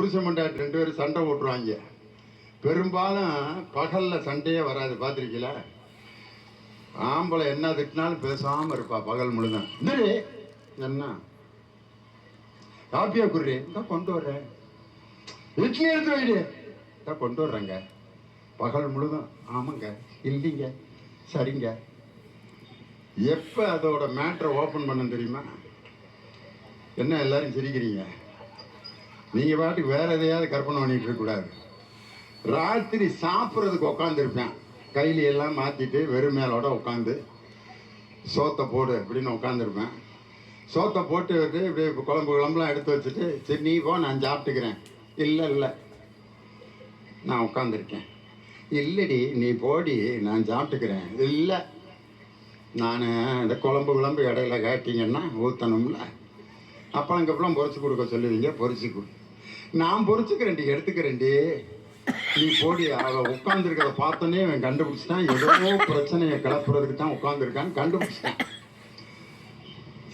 புருஷன் மண்டாட்டி 2 பேரும் சண்டை போட்டுருவாங்க. பெரும்பாலும் பகல்ல சண்டையே வராது, பார்த்துருக்கீங்களா? ஆம்பளை என்ன திட்டினாலும் பேசாம இருப்பா பகல் முழுதான். என்ன காப்பியா குர்றி தான் கொண்டு வர்றேன், இட்லி எடுத்து வைடு தான் கொண்டு வர்றேங்க. பகல் முழுதும் ஆமாங்க, இல்லைங்க, சரிங்க. எப்ப அதோட மேட்ரை ஓபன் பண்ண தெரியுமா? என்ன எல்லாரும் சிரிக்கிறீங்க? நீங்க பாட்டுக்கு வேற எதையாவது கற்பனை பண்ணிட்டு இருக்க கூடாது. ராத்திரி சாப்பிட்றதுக்கு உட்காந்துருப்பேன், கையில எல்லாம் மாத்திட்டு வெறும் மேலோட உட்காந்து சோத்தை போடு அப்படின்னு உட்காந்துருப்பேன். சோத்தை போட்டு இப்படி குழம்புலாம் எடுத்து வச்சுட்டு, சரி நீ போ நான் சாப்பிட்டுக்கிறேன். இல்லை நான் உட்காந்துருக்கேன். இல்லடி நீ போடி நான் சாப்பிட்டுக்கிறேன். இல்லை நான் இந்த குழம்பு இடையில காட்டிங்கன்னா ஊற்றணும்ல, அப்பளங்கப்பெல்லாம் பொரிச்சு கொடுக்க சொல்லுவீங்க, பொரிச்சு கொடு. நான் பொரிச்சுக்கிறேன்டி, எடுத்துக்கிறேன்டி, நீ போடி. அவள் உட்காந்துருக்கிறத பார்த்தோன்னே அவன் கண்டுபிடிச்சிட்டான், ஏதோ பிரச்சனையை கிளப்புறதுக்கு தான் உட்காந்துருக்கான்னு கண்டுபிடிச்சிட்டான்.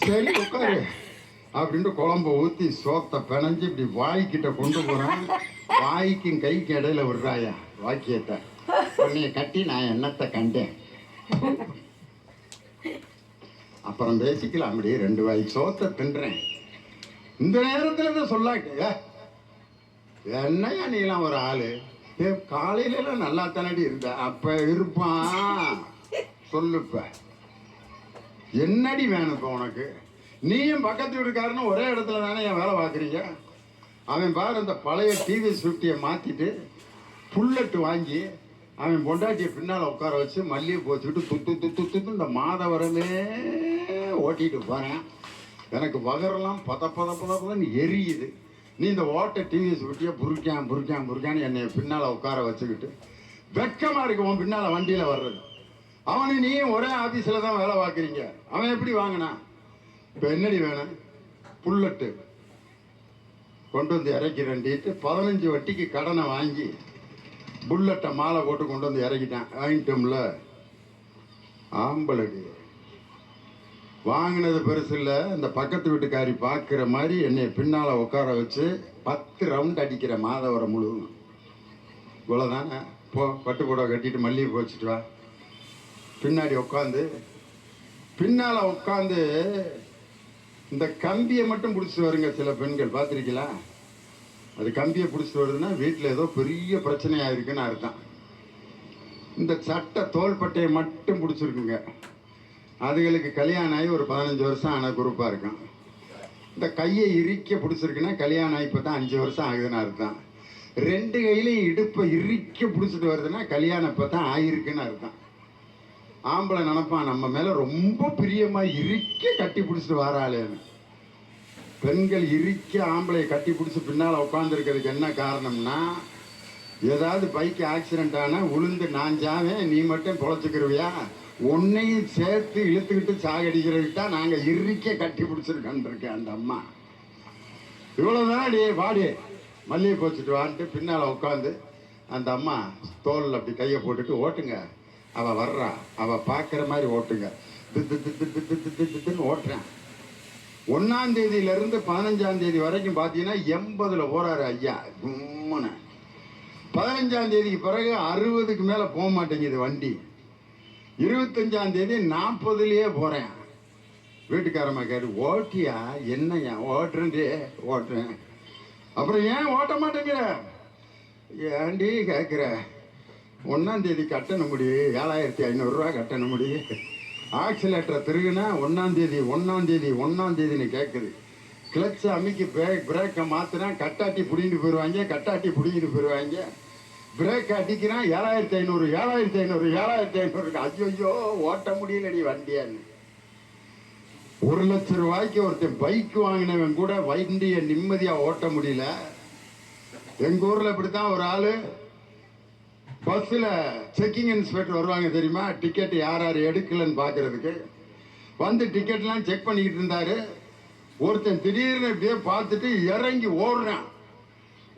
சரி உட்காரு அப்படின்ட்டு குழம்பு ஊற்றி சோத்தை பிணைஞ்சு இப்படி வாய்க்கிட்ட கொண்டு போகிறான். வாய்க்கும் கைக்கு இடையில விடுறாயா வாக்கியத்தை, உன்னைய கட்டி நான் என்னத்தை கண்டேன். அப்புறம் பேசிக்கலாம். அப்படி 2 வாய் சோத்தை தின்றேன். இந்த நேரத்தில் தான் சொல்லாக்க என்னையா நீலாம் ஒரு ஆளு, காலையிலாம் நல்லா தானடி இருந்த, அப்ப இருப்பான் சொல்லுப்ப என்னடி வேணும் இப்போ உனக்கு? நீயும் பக்கத்து வீட்டுக்காரனும் ஒரே இடத்துல தானே என் வேலை பார்க்குறீங்க. அவன் பாரு இந்த பழைய டிவிஎஸ் 50 மாற்றிட்டு புல்லட்டு வாங்கி அவன் பொண்டாட்டியை பின்னால் உட்கார வச்சு மல்லிகை போச்சுக்கிட்டு துத்து துத்து துத்து இந்த மாதவரமே ஓட்டிகிட்டு போகிறேன். எனக்கு வகரெல்லாம் பதப்பதன்னு எரியுது. நீ இந்த ஓட்ட டிவிஎஸ் 50 புருக்கான்னு என்னை பின்னால் உட்கார வச்சுக்கிட்டு வெக்கமாக இருக்கு உன் பின்னால் வண்டியில் வர்றது. அவனு நீயும் ஒரே ஆஃபீஸில் தான் வேலை பார்க்குறீங்க. அவன் எப்படி வாங்கினான்? இப்போ என்னடி வேணும்? புல்லட்டு கொண்டு வந்து இறக்கிறேன்ட்டு 15 வட்டிக்கு கடனை வாங்கி புல்லட்டை மாலை போட்டு கொண்டு வந்து இறக்கிட்டான். வாங்கிட்டோம்ல. ஆம்பளடி வாங்கினது பெருசு இல்லை, இந்த பக்கத்து வீட்டுக்காரி பார்க்குற மாதிரி என்னை பின்னால் உட்கார வச்சு 10 ரவுண்ட் அடிக்கிற மாதவரம் முழுவதும். இவ்வளோதானே? போ பட்டு புடவை கட்டிட்டு மல்லிகை போச்சுட்டு வா. பின்னாடி பின்னால் உட்காந்து இந்த கம்பியை மட்டும் பிடிச்சிட்டு வருங்க சில பெண்கள், பார்த்துருக்கீங்களா? அது கம்பியை பிடிச்சிட்டு வருதுன்னா வீட்டில் ஏதோ பெரிய பிரச்சனையாக இருக்குன்னு அர்த்தம். இந்த சட்டை தோள்பட்டையை மட்டும் பிடிச்சிருக்குங்க, அதுகளுக்கு கல்யாணம் ஆகி ஒரு 15 வருஷம் ஆன குரூப்பாக இருக்கும். இந்த கையை இறுக்க பிடிச்சிருக்குன்னா கல்யாணம் ஆகி இப்போ தான் 5 வருஷம் ஆகுதுன்னு அர்த்தம். 2 கையிலையும் இடுப்பை இறுக்க பிடிச்சிட்டு வருதுன்னா கல்யாணம் இப்போ தான் ஆகிருக்குன்னு அர்த்தம். ஆம்பளை நினைப்பான் நம்ம மேலே ரொம்ப பிரியமாக இறுக்க கட்டி பிடிச்சிட்டு வராளேன்னு. பெண்கள் இறுக்க ஆம்பளை கட்டி பிடிச்சி பின்னால் உட்காந்துருக்கிறதுக்கு என்ன காரணம்னா, ஏதாவது பைக் ஆக்சிடென்ட் ஆனால் உளுந்து நான் சாவேன், நீ மட்டும் பொழைச்சிக்கிருவியா, உன்னையும் சேர்த்து இழுத்துக்கிட்டு சாகடிக்கிறதுக்கு தான் நாங்கள் இறுக்க கட்டி பிடிச்சிருக்கேன் அந்த அம்மா. இவ்வளோதான் அடி வாடி மல்லிகை போச்சுட்டு வான்ட்டு பின்னால் உட்காந்து அந்த அம்மா தோலில் அப்படி கையை போட்டுட்டு ஓட்டுங்க, அவள் வர்றா, அவள் பார்க்குற மாதிரி ஓட்டுங்க, ஓட்டுறேன். 1ஆம் தேதியிலேருந்து 15ஆம் தேதி வரைக்கும் பார்த்தீங்கன்னா 80ல் போகிறாரு ஐயா கும்மனை. 15ஆம் தேதிக்கு பிறகு 60க்கு மேலே போக மாட்டேங்குது வண்டி. 25ஆம் தேதி 40லேயே போகிறேன். வீட்டுக்காரம்மா கேட்டு ஓட்டியா? என்னையா? ஓட்டுறேன். அப்புறம் ஏன் ஓட்ட மாட்டேங்கிற? ஏண்டி கேட்குற? 1ஆம் தேதி கட்டணும் முடி, 7500 ரூபா கட்டணும் முடி. ஆக்சிலேட்டரை திருகுனா 1ஆம் தேதின்னு கேட்குது. கிளச்சை அமுக்கி பிரேக்கை மாற்றினா கட்டாட்டி பிடிங்கிட்டு போயிடுவாங்க. பிரேக் அடிக்கிறான் 7500. ஐயோ ஓட்ட முடியலடி வண்டியான்னு. 1 லட்சம் ரூபாய்க்கு ஒருத்தன் பைக் வாங்கினவன் கூட வண்டியை நிம்மதியாக ஓட்ட முடியல. எங்கள் ஊரில் இப்படித்தான் ஒரு ஆள் பஸ்ஸில் செக்கிங் இன்ஸ்பெக்டர் வருவாங்க தெரியுமா, டிக்கெட் யார் எடுக்கலன்னு பார்க்கறதுக்கு வந்து டிக்கெட்லாம் செக் பண்ணிக்கிட்டு இருந்தாரு. ஒருத்தன் திடீர்னு இப்படியே பார்த்துட்டு இறங்கி ஓடுறான்.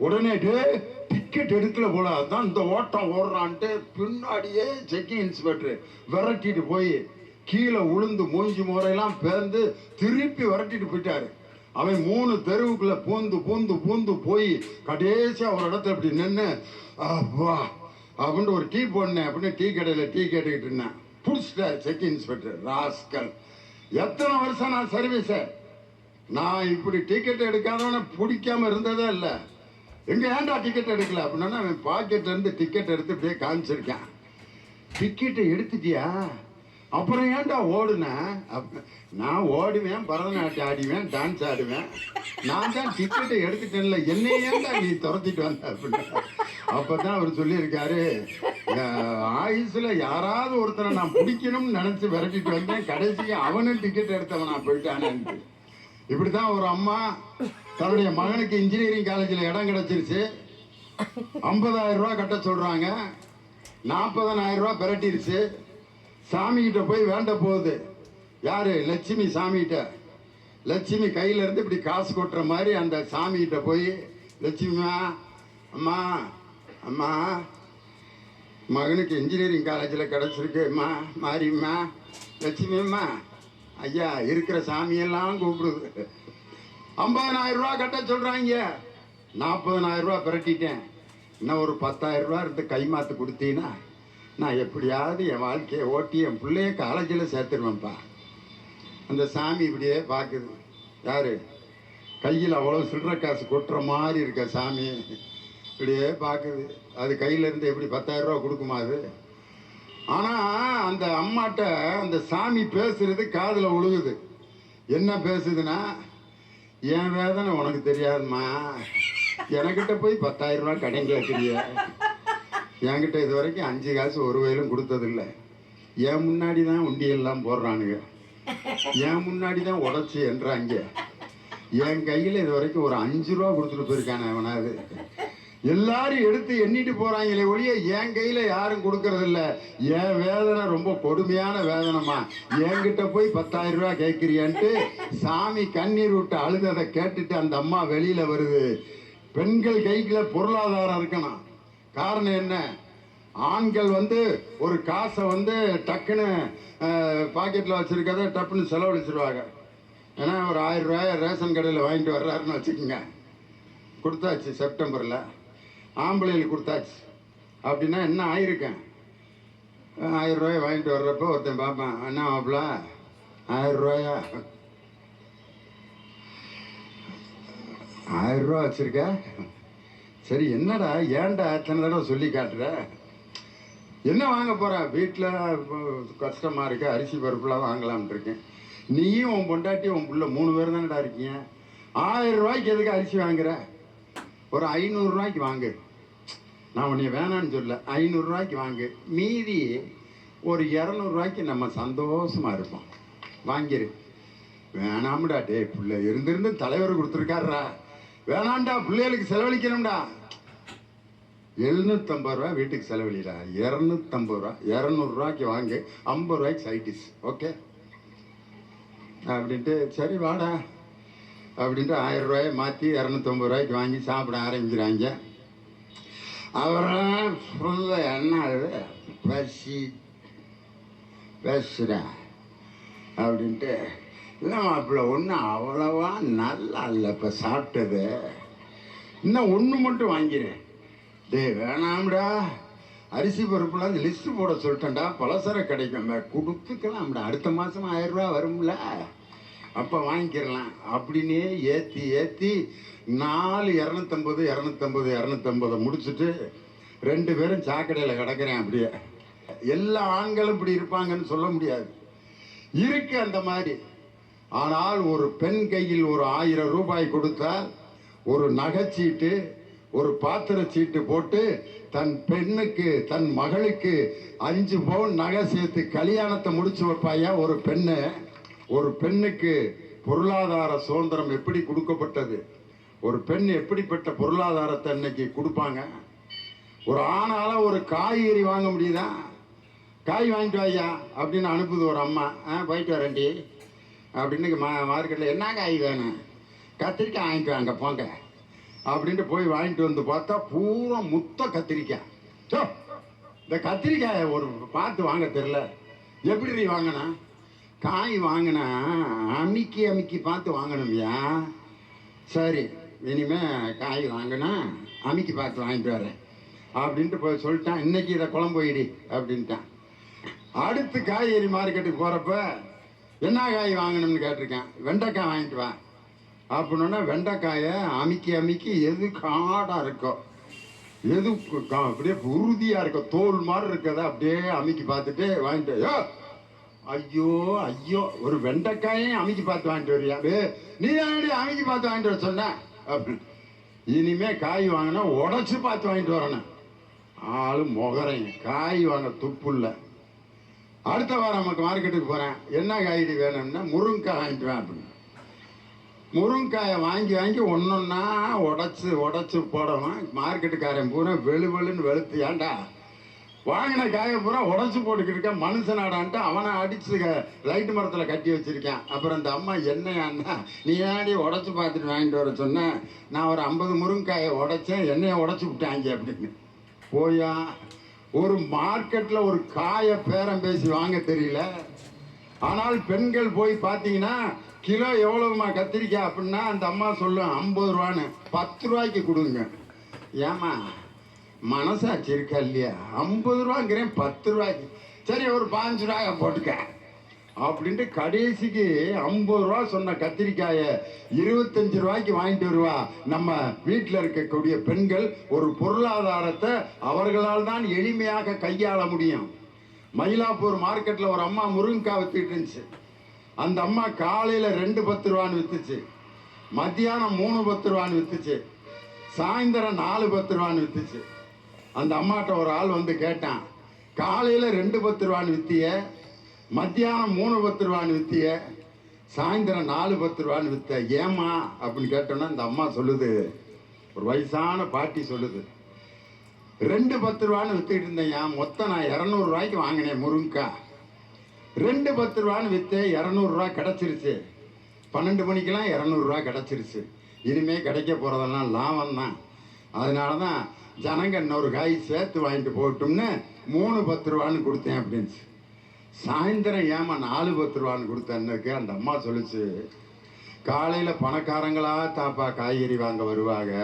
உடனே டிக்கெட் எடுக்கல போல, அதான் இந்த ஓட்டம் ஓடுறான்ட்டு பின்னாடியே செக்கிங் இன்ஸ்பெக்டர் விரட்டிட்டு போய் கீழே உளுந்து மூஞ்சி முறையெல்லாம் பேர்ந்து திருப்பி விரட்டிட்டு போயிட்டாரு. அவன் 3 தெருவுக்குள்ள பூந்து பூந்து பூந்து போய் கடைசியா ஒரு இடத்துல இப்படி நின்று அப்பா அப்படின்னு ஒரு டீ போடனேன் அப்படின்னு டீ கடையில் டீ கேட்டுக்கிட்டு இருந்தேன். பிடிச்சிட்டார் செக் இன்ஸ்பெக்டர் ராஸ்கல். எத்தனை வருஷம் நான் சர்வீஸ, நான் இப்படி டிக்கெட் எடுக்காதவன பிடிக்காம இருந்ததே இல்லை. எங்க ஏன்டா டிக்கெட் எடுக்கல அப்படின்னா அவன் பாக்கெட்ல இருந்து டிக்கெட் எடுத்து இப்படியே காமிச்சிருக்கேன். டிக்கெட்டை எடுத்துட்டியா, அப்புறம் ஏன்டா ஓடுன? நான் ஓடுவேன், பரதநாட்டியம் ஆடுவேன், டான்ஸ் ஆடுவேன், நான் தான் டிக்கெட்டை எடுத்துட்டேன்ல, என்னை ஏன்டா நீ துரத்திட்டு வந்த அப்படின்னு. அப்பதான் அவர் சொல்லியிருக்காரு, ஆயுசுல யாராவது ஒருத்தரை நான் பிடிக்கணும்னு நினைச்சு விரட்டிட்டு வந்தேன், கடைசிக்கு அவனும் டிக்கெட் எடுத்தவன் நான் போயிட்டானேன்ட்டு. இப்படித்தான் ஒரு அம்மா தன்னுடைய மகனுக்கு இன்ஜினியரிங் காலேஜில் இடம் கிடைச்சிருச்சு. 50,000 ரூபா கட்ட சொல்றாங்க. 40,000 ரூபா பிரட்டிருச்சு. சாமி கிட்ட போய் வேண்ட போகுது. யாரு? லட்சுமி சாமி கிட்ட. லட்சுமி கையில இருந்து இப்படி காசு கொட்டுற மாதிரி அந்த சாமி கிட்ட போய், லட்சுமிமா, அம்மா அம்மா மகனுக்கு இன்ஜினியரிங் காலேஜில் கிடச்சிருக்கு அம்மா, மாரியம்மா, லட்சுமி அம்மா, ஐயா இருக்கிற சாமியெல்லாம் கூப்பிடுது. 50,000 ரூபா கட்ட சொல்றாங்க. 40,000 ரூபா பிரட்டிட்டேன். இன்னும் ஒரு 10,000 ரூபா இருந்து கைமாத்து கொடுத்தீங்கன்னா நான் எப்படியாவது என் வாழ்க்கையை ஓட்டி என் பிள்ளைய காலேஜில் சேர்த்துருவேன்ப்பா. அந்த சாமி இப்படியே பார்க்குது. யாரு? கையில் அவ்வளோ சில்லற காசு கொட்டுற மாதிரி இருக்க சாமி இப்படியே பார்க்குது. அது கையில இருந்து எப்படி 10,000 ரூபா கொடுக்குமா அது? ஆனால் அந்த அம்மாட்ட அந்த சாமி பேசுறது காதில் விழுகுது. என்ன பேசுதுன்னா, என் வேதனை உனக்கு தெரியாதுமா, எனக்கிட்ட போய் 10,000 ரூபா கடன் கேட்குறிய, என்கிட்ட இது வரைக்கும் 5 காசு ஒரு வயலும் கொடுத்ததில்லை, என் முன்னாடி தான் உண்டியெல்லாம் போடுறானுங்க, என் முன்னாடி தான் உடச்சி என்றாங்க, என் கையில் இது வரைக்கும் ஒரு 5 ரூபா கொடுத்துட்டு போயிருக்கானே அவனாவது, எல்லாரும் எடுத்து எண்ணிட்டு போறாங்களே ஒழிய என் கையில யாரும் கொடுக்கறது இல்ல. என் வேதனை ரொம்ப கொடுமையான வேதனைமா, என்கிட்ட போய் 10,000 ரூபா கேட்கிறியான்ட்டு சாமி கண்ணீர் விட்டு அழுததை கேட்டுட்டு அந்த அம்மா வெளியில வருது. பெண்கள் கைக்குள்ள பொருளாதாரம் இருக்கணும். காரணம் என்ன? ஆண்கள் ஒரு காசை டக்குன்னு பாக்கெட்ல வச்சிருக்கத டப்புன்னு செலவழிச்சிருவாங்க. ஏன்னா ஒரு 1000 ரூபாய் ரேஷன் கடையில் வாங்கிட்டு வர்றாருன்னு வச்சுக்கோங்க, கொடுத்தாச்சு செப்டம்பரில், ஆம்பளைகளுக்கு கொடுத்தாச்சு அப்படின்னா என்ன ஆயிருக்கேன்? 1000 ரூபாய் வாங்கிட்டு வர்றப்போ ஒருத்தன் பார்ப்பேன், என்ன மாப்பிள்ள 1000 ரூபாயா, 1000 ரூபா வச்சிருக்க, சரி என்னடா ஏன்டா எத்தனை தடவை சொல்லி காட்டுற, என்ன வாங்க போற, வீட்டில் கஷ்டமா இருக்கு, அரிசி பருப்புலாம் வாங்கலாம்னு இருக்கேன், நீயும் உன் பொண்டாட்டி உன் புள்ள 3 பேர் தானடா இருக்கீங்க, 1000 ரூபாய்க்கு எதுக்கு அரிசி வாங்குற, ஒரு 500 ரூபாய்க்கு வாங்கு, நான் உன்னை வேணான்னு சொல்ல, 500 ரூபாய்க்கு வாங்கு, மீதி ஒரு 200 ரூபாய்க்கு நம்ம சந்தோஷமா இருப்போம், வாங்கிரு. வேணாம்டா டே, பிள்ளை இருந்திருந்து தலைவர் கொடுத்துருக்காருடா, வேணாம்டா பிள்ளைகளுக்கு செலவழிக்கணும்டா, 750 ரூபா வீட்டுக்கு செலவழிடா, 250 ரூபா, 200 ரூபாய்க்கு வாங்கு, 50 ரூபாய்க்கு சைட்டிஸ், ஓகே அப்படின்ட்டு, சரி வாடா அப்படின்ட்டு 1000 ரூபாயை மாற்றி 250 ரூபாய்க்கு வாங்கி சாப்பிட ஆரம்பிக்கிறாங்க. அவரெல்லாம் சொல்ல என்ன பசி பேசுகிறேன் அப்படின்ட்டு, இல்லை மாப்பிள்ள ஒன்றும் அவ்வளவா நல்லா இல்லை இப்போ சாப்பிட்டது, இன்னும் ஒன்று மட்டும் வாங்கிறேன், டே வேணாம்டா, அரிசி பருப்புலாம் அந்த லிஸ்ட்டு போட சொல்லிட்டேன்டா, பலசர கிடைக்கும் கொடுத்துக்கலாம்டா, அடுத்த மாதம் 1000 ரூபா வரும்ல, அப்போ வாங்கிக்கிறலாம் அப்படின்னே ஏற்றி ஏற்றி 250 250 முடிச்சுட்டு 2 பேரும் சாக்கடையில் கிடக்கிறேன். அப்படியே எல்லா ஆண்களும் இப்படி இருப்பாங்கன்னு சொல்ல முடியாது, இருக்கு அந்த மாதிரி. ஆனால் ஒரு பெண் கையில் ஒரு 1000 ரூபாய் கொடுத்தால் ஒரு நகைச்சீட்டு ஒரு பாத்திர சீட்டு போட்டு தன் பெண்ணுக்கு தன் மகளுக்கு 5 பவுன் நகை சேர்த்து கல்யாணத்தை முடிச்சு வைப்பாயா ஒரு பெண்ணு. ஒரு பெண்ணுக்கு பொருளாதார சுதந்திரம் எப்படி கொடுக்கப்பட்டது, ஒரு பெண் எப்படிப்பட்ட பொருளாதாரத்தை இன்னைக்கு கொடுப்பாங்க. ஒரு ஆணால ஒரு காய்கறி வாங்க முடியுதா, காய் வாங்கிட்டு வாயா அப்படின்னு அனுப்புது ஒரு அம்மா, போயிட்டு வரேன்டி அப்படின்னு மார்க்கெட்டில் என்ன காய் வேணும், கத்திரிக்காய் வாங்கிட்டு வாங்க போங்க அப்படின்ட்டு போய் வாங்கிட்டு வந்து பார்த்தா பூரா முத்த கத்திரிக்காய். இந்த கத்திரிக்காயை ஒரு பார்த்து வாங்க தெரில, எப்படி நீ வாங்கினா, காய் வாங்கினா அமுக்கி பார்த்து வாங்கணும்யா, சரி இனிமே காய் வாங்கினா அமுக்கி பார்த்து வாங்கிட்டு வரேன் அப்படின்ட்டு போய் சொல்லிட்டான். இன்னைக்கு இதை குழம்பு வைடி அப்படின்ட்டான். அடுத்து காய்கறி மார்க்கெட்டுக்கு போகிறப்ப என்ன காய் வாங்கணும்னு கேட்டிருக்கேன். வெண்டைக்காய் வாங்கிட்டு வா அப்படின்னா வெண்டைக்காயை அமுக்கி அமுக்கி எது காடாக இருக்கோ, எது அப்படியே உறுதியாக இருக்கோ, தோல் மாதிரி இருக்கிறத அப்படியே அமுக்கி பார்த்துட்டு வாங்கிட்டு, ஐயோ ஐயோ ஒரு வெண்டைக்காயும் அமுக்கி பார்த்து வாங்கிட்டு வரியா, நீ தானடி அமுக்கி பார்த்து வாங்கிட்டு வர சொன்ன அப்படின்னு. இனிமே காய் வாங்கினா உடச்சி பார்த்து வாங்கிட்டு வரணும். ஆளு முகரைங்க, காய் வாங்க துப்பு இல்லை. அடுத்த வாரம் நமக்கு மார்க்கெட்டுக்கு போகிறேன். என்ன காய்கறி வேணும்னா முருங்கைக்காய் வாங்கிட்டு வேன் அப்படின்னு. முருங்கைக்காயை வாங்கி வாங்கி ஒன்றொன்னா உடச்சி போடவும் மார்க்கெட்டுக்காரன் பூரா வெளுன்னு வெளுத்து, ஏன்டா வாங்கின காயை பூரா உடச்சி போட்டுக்கிட்டு இருக்கேன் மனுஷனாடான்ட்டு அவனை அடிச்சு லைட்டு மரத்தில் கட்டி வச்சிருக்கேன். அப்புறம் இந்த அம்மா என்னையான்னா, நீ ஏன்டி உடச்சி பார்த்துட்டு வாங்கிட்டு வர சொன்னேன், நான் ஒரு 50 முருங்கைக்காயை உடைச்சேன், எண்ணெயை உடச்சி விட்டாங்க அப்படின்னு. போயா ஒரு மார்க்கெட்டில் ஒரு காயை பேரம் பேசி வாங்க தெரியல. ஆனால் பெண்கள் போய் பார்த்தீங்கன்னா கிலோ எவ்வளவுமா கத்திரிக்காய் அப்படின்னா அந்த அம்மா சொல்லும் 50 ரூபான்னு. 10 ரூபாய்க்கு கொடுங்க. ஏமா மனசாட்சி இருக்கா இல்லையா? 50 ரூபாங்கிறேன் 10 ரூபாய்க்கு. சரி ஒரு 5 ரூபாயை போட்டுக்க அப்படின்ட்டு கடைசிக்கு 50 ரூபா சொன்ன கத்திரிக்காயை 25 ரூபாய்க்கு வாங்கிட்டு வருவா. நம்ம வீட்டில் இருக்கக்கூடிய பெண்கள் ஒரு பொருளாதாரத்தை அவர்களால் தான் எளிமையாக கையாள முடியும். மயிலாப்பூர் மார்க்கெட்டில் ஒரு அம்மா முருங்கைக்காய் வித்துட்டு இருந்துச்சு. அந்த அம்மா காலையில் 2 10 ரூபான்னு வித்துச்சு, மத்தியானம் 3 10 ரூபான்னு வித்துச்சு, சாயந்தரம் 4 10 ரூபான்னு வித்துச்சு. அந்த அம்மாட்ட ஒரு ஆள் வந்து கேட்டான், காலையில் 2 10 ரூபான்னு வித்திய, மத்தியானம் 3 10 ரூபான்னு வித்திய, சாயந்தரம் 4 10 ரூபான்னு வித்த, ஏமா அப்படின்னு கேட்டோன்னா அந்த அம்மா சொல்லுது, ஒரு வயசான பாட்டி சொல்லுது, 2 10 ரூபான்னு வித்துக்கிட்டு இருந்தேன், மொத்தம் நான் 200 ரூபாய்க்கு வாங்கினேன் முருங்கைக்காய். 2 10 ரூபான்னு வித்து 200 ரூபா கிடச்சிருச்சு. 12 மணிக்கெல்லாம் 200 ரூபா கிடச்சிருச்சு. இனிமே கிடைக்க போகிறதெல்லாம் லாபம் தான். அதனால தான் ஜனங்க இன்னொரு காய் சேர்த்து வாங்கிட்டு போகட்டும்னு 3 10 ரூபான்னு கொடுத்தேன் அப்படின்ச்சு. சாயந்தரம் ஏமா 4 10 ரூபான்னு கொடுத்தேன்னுக்கு அந்த அம்மா சொல்லிச்சு, காலையில் பணக்காரங்களா தாப்பா காய்கறி வாங்க வருவாங்க,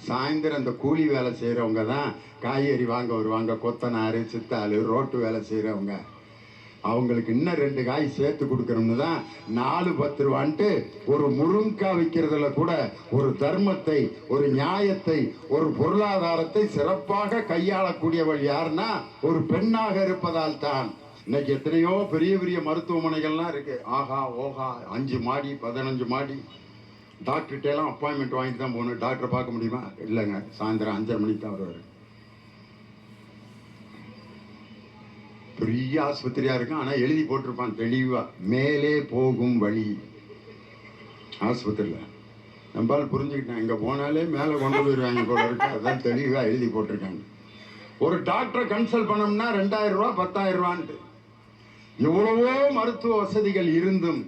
சாயந்தரம் இந்த கூலி வேலை செய்கிறவங்க தான் காய்கறி வாங்க வருவாங்க, கொத்தனார் சித்தாள் ரோட்டு வேலை செய்கிறவங்க, அவங்களுக்கு இன்னும் 2 காய் சேர்த்து கொடுக்கணும்னு தான் 4 10 ரூபான்ட்டு ஒரு முருங்கைக்காய் விற்கிறதுல கூட ஒரு தர்மத்தை, ஒரு நியாயத்தை, ஒரு பொருளாதாரத்தை சிறப்பாக கையாளக்கூடியவள் யாருன்னா ஒரு பெண்ணாக இருப்பதால் தான். இன்னைக்கு எத்தனையோ பெரிய பெரிய மருத்துவமனைகள்லாம் இருக்கு. ஆஹா ஓஹா 5 மாடி 15 மாடி. டாக்டர்கிட்ட எல்லாம் அப்பாயின்மெண்ட் வாங்கிட்டு தான் போகணும். டாக்டரை பார்க்க முடியுமா? இல்லைங்க, சாயந்தரம் 5:30 மணிக்கு தான் வருவார். பெரிய ஆஸ்பத்திரியா இருக்கும், ஆனால் எழுதி போட்டிருப்பான் தெளிவா, மேலே போகும் வழி. ஆஸ்பத்திரியில் நம்மளால் புரிஞ்சுக்கிட்டேன், இங்கே போனாலே மேலே கொண்டு போயிடுவாங்க போல இருக்கு, அதான் தெளிவாக எழுதி போட்டிருக்காங்க. ஒரு டாக்டரை கன்சல்ட் பண்ணோம்னா 2000 ரூபா 10,000 ரூபான்ட்டு. எவ்வளவோ மருத்துவ வசதிகள் இருந்தும்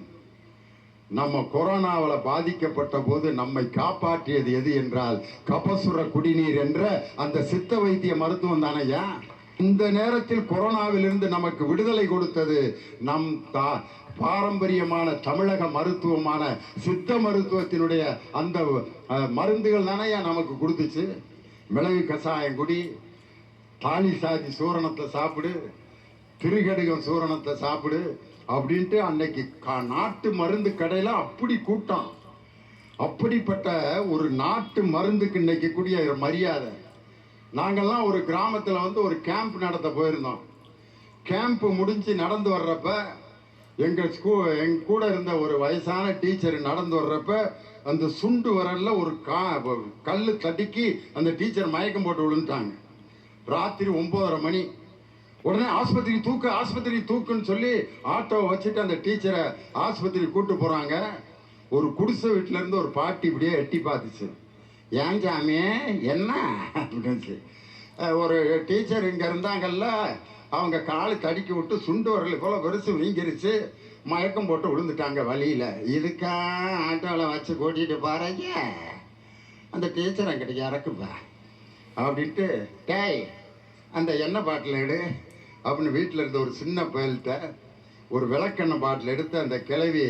நம்ம கொரோனாவில் பாதிக்கப்பட்ட போது நம்மை காப்பாற்றியது எது என்றால் கபசுர குடிநீர் என்ற அந்த சித்த வைத்திய மருத்துவம் தானையா. இந்த நேரத்தில் கொரோனாவிலிருந்து நமக்கு விடுதலை கொடுத்தது நம் பாரம்பரியமான தமிழக மருத்துவமான சித்த மருத்துவத்தினுடைய அந்த மருந்துகள் தானையா நமக்கு கொடுத்துச்சு. மிளகு கஷாயம் குடி, தாலி சாதி சூரணத்தை சாப்பிடு, திருகடுகம் சூரணத்தை சாப்பிடு அப்படின்ட்டு அன்னைக்கு நாட்டு மருந்து கடையில் அப்படி கூட்டம். அப்படிப்பட்ட ஒரு நாட்டு மருந்துக்கு இன்னைக்கு கூடிய மரியாதை. நாங்கள்லாம் ஒரு கிராமத்தில் வந்து ஒரு கேம்ப் நடத்த போயிருந்தோம். கேம்ப் முடிஞ்சு நடந்து வர்றப்ப எங்க கூட இருந்த ஒரு வயசான டீச்சர் நடந்து வர்றப்ப அந்த சுண்டு வரல ஒரு கல் தட்டிக்கு அந்த டீச்சர் மயக்கம் போட்டு விழுந்துட்டாங்க. ராத்திரி 9:30 மணி. உடனே ஆஸ்பத்திரி தூக்குன்னு சொல்லி ஆட்டோவை வச்சுட்டு அந்த டீச்சரை ஆஸ்பத்திரி கூட்டு போறாங்க. ஒரு குடிசை வீட்டுல இருந்து ஒரு பாட்டி இப்படியே எட்டி பார்த்துச்சு. ஏன் சாமி என்ன அப்படின்னு. ஒரு டீச்சர் இங்கே இருந்தாங்கல்ல, அவங்க காலு தடுக்கி விட்டு சுண்டு வரல போல பெருசு வீங்கிருச்சு, மயக்கம் போட்டு விழுந்துட்டாங்க வழியில். இதுக்கா ஆட்டோவில் வச்சு கூட்டிகிட்டு பாருங்க, அந்த டீச்சர் அங்கிட்ட இறக்குப்பா அப்படின்ட்டு, டேய் அந்த எண்ணெய் பாட்டில் எடு அப்படின்னு வீட்டில் இருந்த ஒரு சின்ன பயல்கிட்ட ஒரு விளக்கெண்ணெய் பாட்டில் எடுத்து அந்த கிளவி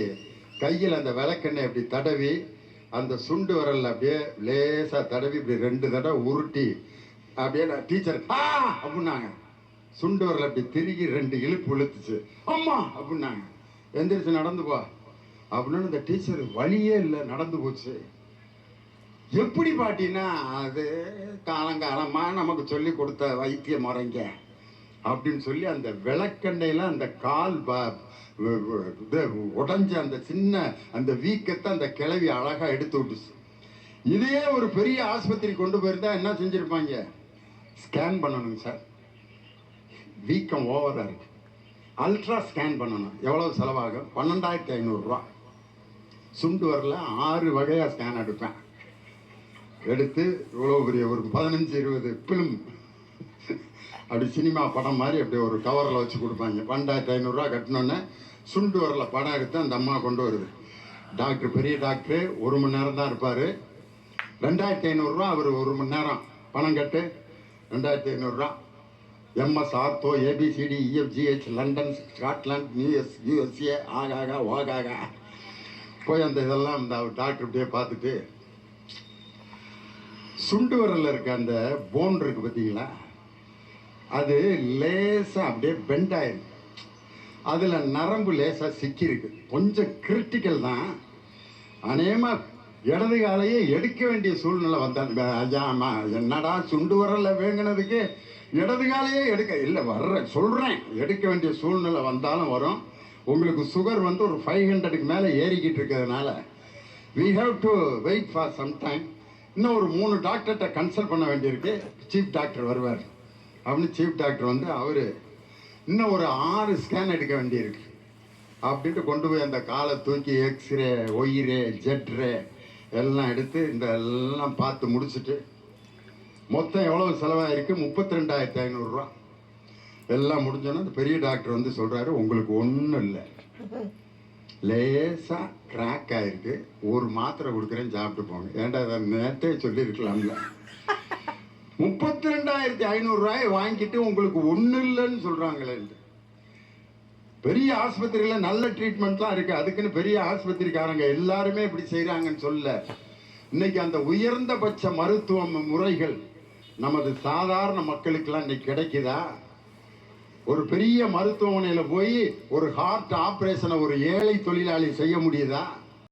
கையில் அந்த விளக்கெண்ணெய் அப்படி தடவி அந்த சுண்டு விரல்ல அப்படியே லேசாக தடவி இப்படி 2 தடவை உருட்டி அப்படியே டீச்சர் அப்படின்னாங்க. சுண்டு விரல் அப்படி திருகி 2 இழுப்பு இழுத்துச்சு. அம்மா அப்படின்னாங்க. எந்திரிச்சு நடந்து போ அப்படின்னு இந்த டீச்சர் வழியே இல்லை, நடந்து போச்சு. எப்படி பாட்டினா அது காலங்காலமாக நமக்கு சொல்லி கொடுத்த வைத்திய முறைங்க அப்படின்னு சொல்லி அந்த விளக்கண்ணையில அந்த கால் உடஞ்ச அந்த சின்ன அந்த வீக்கத்தை அந்த கிளவி அழகா எடுத்து விட்டுச்சு. இதே ஒரு பெரிய ஆஸ்பத்திரி கொண்டு போயிருந்தா என்ன செஞ்சிருப்பாங்க? ஸ்கேன் பண்ணணுங்க சார், வீக்கம் ஓவரா இருக்கு, அல்ட்ரா ஸ்கேன் பண்ணணும். எவ்வளவு செலவாகும்? 12,500 ரூபா. சுண்டு வரல 6 வகையா ஸ்கேன் எடுப்பேன். எடுத்து இவ்வளோ பெரிய ஒரு 15-20 பிலிம் அப்படி சினிமா படம் மாதிரி அப்படி ஒரு கவரில் வச்சு கொடுப்பாங்க. 12,500 ரூபா கட்டினோன்னே சுண்டு வரல படம் எடுத்து அந்த அம்மா கொண்டு வருது. டாக்டர், பெரிய டாக்டர், 1 மணி நேரம் தான் இருப்பார். 2,500 ரூபா அவர் 1 மணி நேரம் பணம் கட்டு. 2,500 ரூபா. MS ortho, ABCD, EFGH, London, Scotland, USA, ஆகாகா ஓகாகா போய் அந்த இதெல்லாம் அந்த டாக்டர் அப்படியே பார்த்துட்டு, சுண்டு வரல இருக்க அந்த போன் இருக்கு பார்த்தீங்களா, அது லேசாக அப்படியே பெண்ட் ஆயிருக்கு. அதில் நரம்பு லேசாக சிக்கியிருக்கு. கொஞ்சம் கிரிட்டிக்கல் தான். அநேகமாக இடது காலையே எடுக்க வேண்டிய சூழ்நிலை வந்தாங்க. ஐயாம்மா என்னடா சுண்டு வரல வேங்கினதுக்கு இடது காலையே எடுக்க இல்லை, சொல்கிறேன், எடுக்க வேண்டிய சூழ்நிலை வந்தாலும் வரும். உங்களுக்கு சுகர் வந்து ஒரு 500க்கு மேலே ஏறிக்கிட்டு இருக்கிறதுனால we have to wait for some time. இன்னும் ஒரு 3 டாக்டர்கிட்ட கன்சல்ட் பண்ண வேண்டியிருக்கு. சீஃப் டாக்டர் வருவார் அப்படின்னு சீஃப் டாக்டர் வந்து அவர் இன்னும் ஒரு 6 ஸ்கேன் எடுக்க வேண்டியிருக்கு அப்படின்ட்டு கொண்டு போய் அந்த காலை தூக்கி எக்ஸ்ரே, ஒய்ரே, ஜெட்ரே எல்லாம் எடுத்து இந்த எல்லாம் பார்த்து முடிச்சுட்டு மொத்தம் எவ்வளவு செலவாயிருக்கு? 32,500 ரூபா. எல்லாம் முடிஞ்சோன்னா அந்த பெரிய டாக்டர் வந்து சொல்கிறாரு, உங்களுக்கு ஒன்றும் இல்லை, லேசாக கிராக் ஆகிருக்கு, ஒரு மாத்திரை கொடுக்குறேன், சாப்பிட்டு போங்க. ஏன்டா அதை நேற்றே சொல்லியிருக்கலாம்ல. 32,500 ரூபாயை வாங்கிட்டு உங்களுக்கு ஒன்றும் இல்லைன்னு சொல்கிறாங்களே. பெரிய ஆஸ்பத்திரியில் நல்ல ட்ரீட்மெண்ட்லாம் இருக்குது, அதுக்குன்னு பெரிய ஆஸ்பத்திரிக்காரங்க எல்லாருமே இப்படி செய்கிறாங்கன்னு சொல்ல. இன்னைக்கு அந்த உயர்ந்தபட்ச மருத்துவ முறைகள் நமது சாதாரண மக்களுக்கெல்லாம் இன்னைக்கு கிடைக்குதா? ஒரு பெரிய மருத்துவமனையில் போய் ஒரு ஹார்ட் ஆப்ரேஷனை ஒரு ஏழை தொழிலாளி செய்ய முடியுதா?